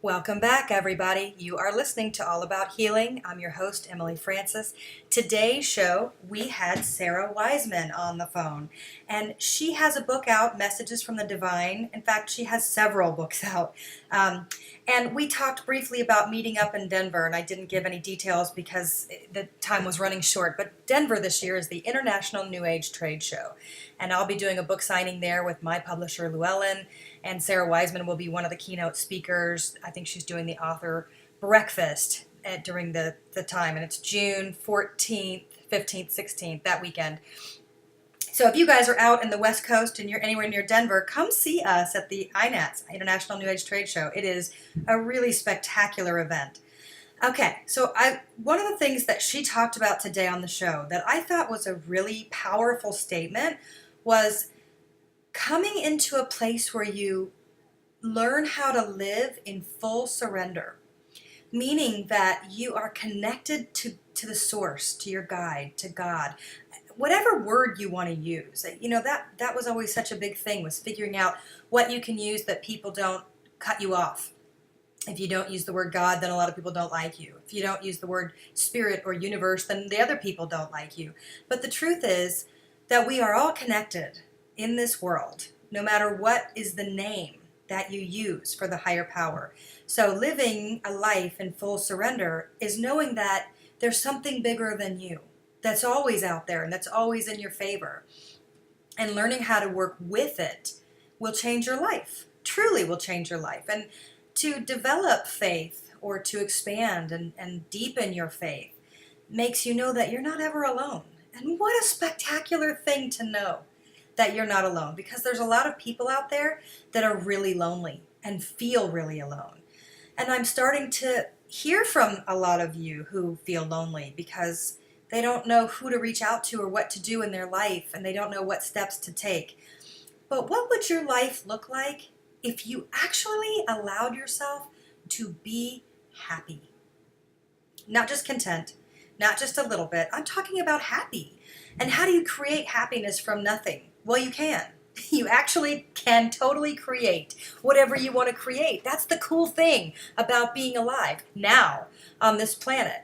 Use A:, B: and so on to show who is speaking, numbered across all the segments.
A: Welcome back, everybody. You are listening to All About Healing. I'm your host, Emily Francis. Today's show, we had Sara Wiseman on the phone, and she has a book out, Messages from the Divine. In fact, she has several books out. And we talked briefly about meeting up in Denver, and I didn't give any details because the time was running short. But Denver this year is the International New Age Trade Show, and I'll be doing a book signing there with my publisher, Llewellyn. And Sara Wiseman will be one of the keynote speakers. I think she's doing the author breakfast during the time, and it's June 14th, 15th, 16th, that weekend. So if you guys are out in the West Coast and you're anywhere near Denver, come see us at the INATS, International New Age Trade Show. It is a really spectacular event. Okay, so one of the things that she talked about today on the show that I thought was a really powerful statement was coming into a place where you learn how to live in full surrender, meaning that you are connected to the source, to your guide, to God, whatever word you want to use. That was always such a big thing, was figuring out what you can use that people don't cut you off. If you don't use the word God, then a lot of people don't like you. If you don't use the word spirit or universe, then the other people don't like you. But the truth is that we are all connected in this world, no matter what is the name that you use for the higher power. So living a life in full surrender is knowing that there's something bigger than you that's always out there and that's always in your favor. And learning how to work with it will change your life, truly will change your life. And to develop faith or to expand and deepen your faith makes you know that you're not ever alone. And what a spectacular thing to know, that you're not alone, because there's a lot of people out there that are really lonely and feel really alone. And I'm starting to hear from a lot of you who feel lonely because they don't know who to reach out to or what to do in their life, and they don't know what steps to take. But what would your life look like if you actually allowed yourself to be happy? Not just content, not just a little bit. I'm talking about happy. And how do you create happiness from nothing? Well, you can. You actually can totally create whatever you want to create. That's the cool thing about being alive now on this planet.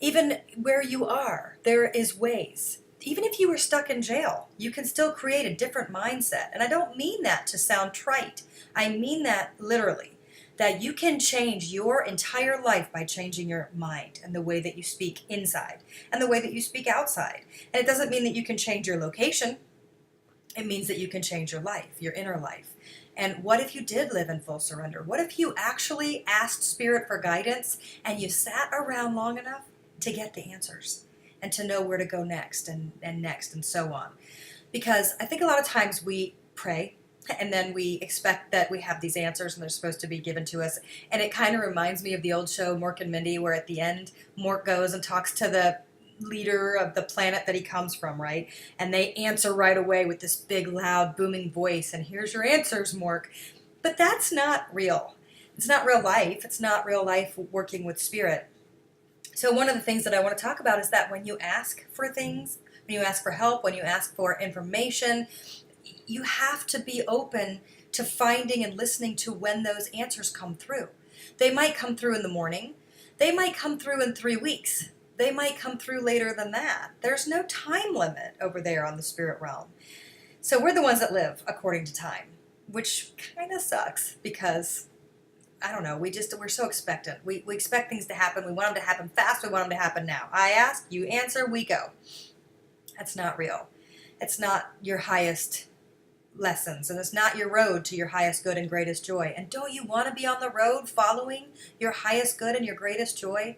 A: Even where you are, there is ways. Even if you were stuck in jail, you can still create a different mindset. And I don't mean that to sound trite. I mean that literally. That you can change your entire life by changing your mind and the way that you speak inside and the way that you speak outside. And it doesn't mean that you can change your location. It means that you can change your life, your inner life. And what if you did live in full surrender? What if you actually asked Spirit for guidance and you sat around long enough to get the answers and to know where to go next and next and so on? Because I think a lot of times we pray and then we expect that we have these answers and they're supposed to be given to us. And it kind of reminds me of the old show Mork and Mindy, where at the end Mork goes and talks to the leader of the planet that he comes from, right? And they answer right away with this big, loud, booming voice, and here's your answers, Mork. But that's not real. It's not real life. It's not real life working with spirit. So one of the things that I want to talk about is that when you ask for things, when you ask for help, when you ask for information, you have to be open to finding and listening to when those answers come through. They might come through in the morning. They might come through in 3 weeks. They might come through later than that. There's no time limit over there on the spirit realm. So we're the ones that live according to time, which kind of sucks because, I don't know, we're so expectant. We expect things to happen. We want them to happen fast. We want them to happen now. I ask, you answer, we go. That's not real. It's not your highest lessons, and it's not your road to your highest good and greatest joy. And don't you want to be on the road following your highest good and your greatest joy?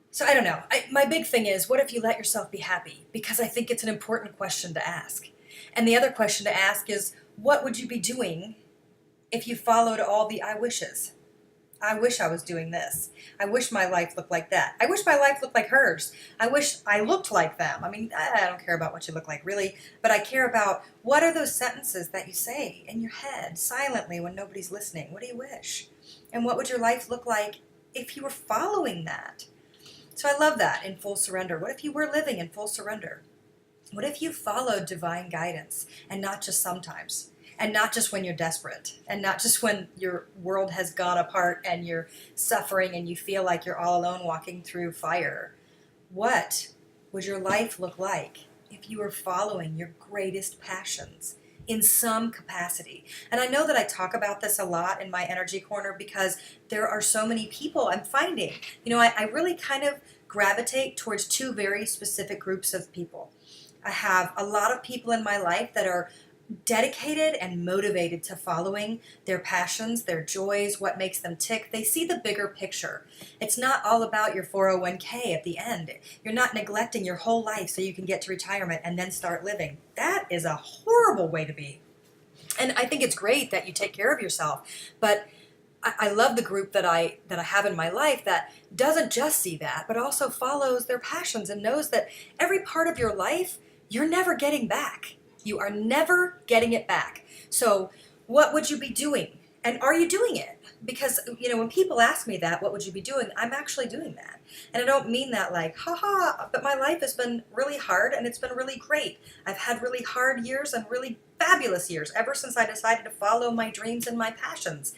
A: So I don't know. My big thing is, what if you let yourself be happy? Because I think it's an important question to ask. And the other question to ask is, what would you be doing if you followed all the I wishes? I wish I was doing this. I wish my life looked like that. I wish my life looked like hers. I wish I looked like them. I mean, I don't care about what you look like, really, but I care about what are those sentences that you say in your head silently when nobody's listening. What do you wish? And what would your life look like if you were following that? So I love that, in full surrender. What if you were living in full surrender? What if you followed divine guidance and not just sometimes? and not just when you're desperate, and not just when your world has gone apart and you're suffering and you feel like you're all alone walking through fire. What would your life look like if you were following your greatest passions in some capacity? And I know that I talk about this a lot in my energy corner because there are so many people I'm finding. I really kind of gravitate towards two very specific groups of people. I have a lot of people in my life that are dedicated and motivated to following their passions, their joys, what makes them tick. They see the bigger picture. It's not all about your 401k at the end. You're not neglecting your whole life so you can get to retirement and then start living. That is a horrible way to be. And I think it's great that you take care of yourself, but I love the group that I have in my life that doesn't just see that, but also follows their passions and knows that every part of your life, you're never getting back. You are never getting it back. So what would you be doing? And are you doing it? Because, when people ask me that, what would you be doing? I'm actually doing that. And I don't mean that like, haha, but my life has been really hard and it's been really great. I've had really hard years and really fabulous years ever since I decided to follow my dreams and my passions.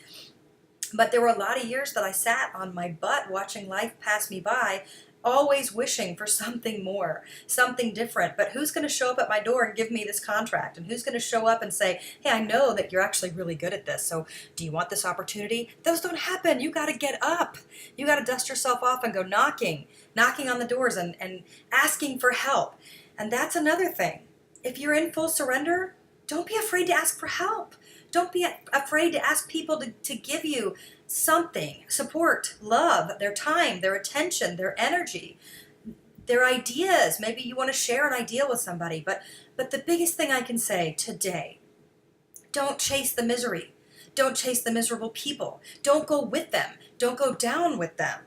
A: But there were a lot of years that I sat on my butt watching life pass me by, always wishing for something more, something different. But who's going to show up at my door and give me this contract? And who's going to show up and say, hey, I know that you're actually really good at this, so do you want this opportunity? Those don't happen. You got to get up. You got to dust yourself off and go knocking on the doors and asking for help. And that's another thing. If you're in full surrender, don't be afraid to ask for help. Don't be afraid to ask people to give you something, support, love, their time, their attention, their energy, their ideas. Maybe you want to share an idea with somebody. But the biggest thing I can say today, don't chase the misery. Don't chase the miserable people. Don't go with them. Don't go down with them.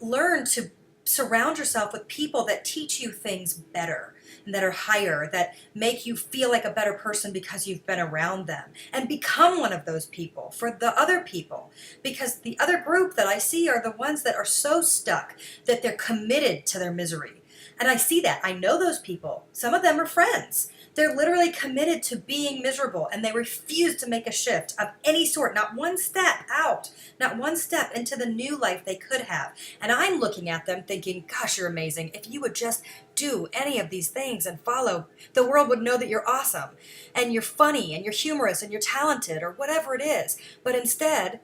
A: Learn to surround yourself with people that teach you things better and that are higher, that make you feel like a better person because you've been around them, and become one of those people for the other people. Because the other group that I see are the ones that are so stuck that they're committed to their misery. And I see that. I know those people. Some of them are friends. They're literally committed to being miserable, and they refuse to make a shift of any sort, not one step out, not one step into the new life they could have. And I'm looking at them thinking, gosh, you're amazing. If you would just do any of these things and follow, the world would know that you're awesome, and you're funny, and you're humorous, and you're talented, or whatever it is. But instead,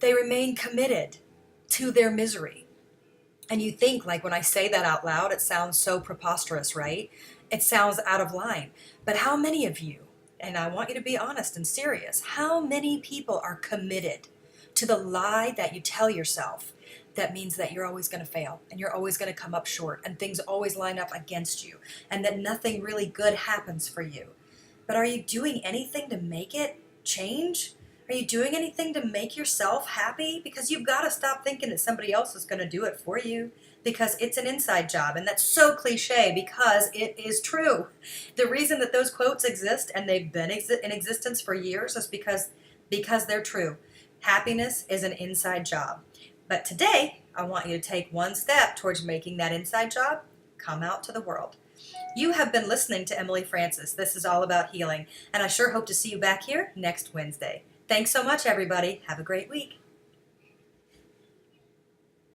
A: they remain committed to their misery. And you think, like, when I say that out loud, it sounds so preposterous, right? It sounds out of line. But how many of you, and I want you to be honest and serious, how many people are committed to the lie that you tell yourself that means that you're always going to fail and you're always going to come up short and things always line up against you and that nothing really good happens for you? But are you doing anything to make it change? Are you doing anything to make yourself happy? Because you've got to stop thinking that somebody else is going to do it for you, because it's an inside job. And that's so cliche because it is true. The reason that those quotes exist, and they've been in existence for years, is because they're true. Happiness is an inside job. But today, I want you to take one step towards making that inside job come out to the world. You have been listening to Emily Francis. This is All About Healing, and I sure hope to see you back here next Wednesday. Thanks so much, everybody. Have a great week.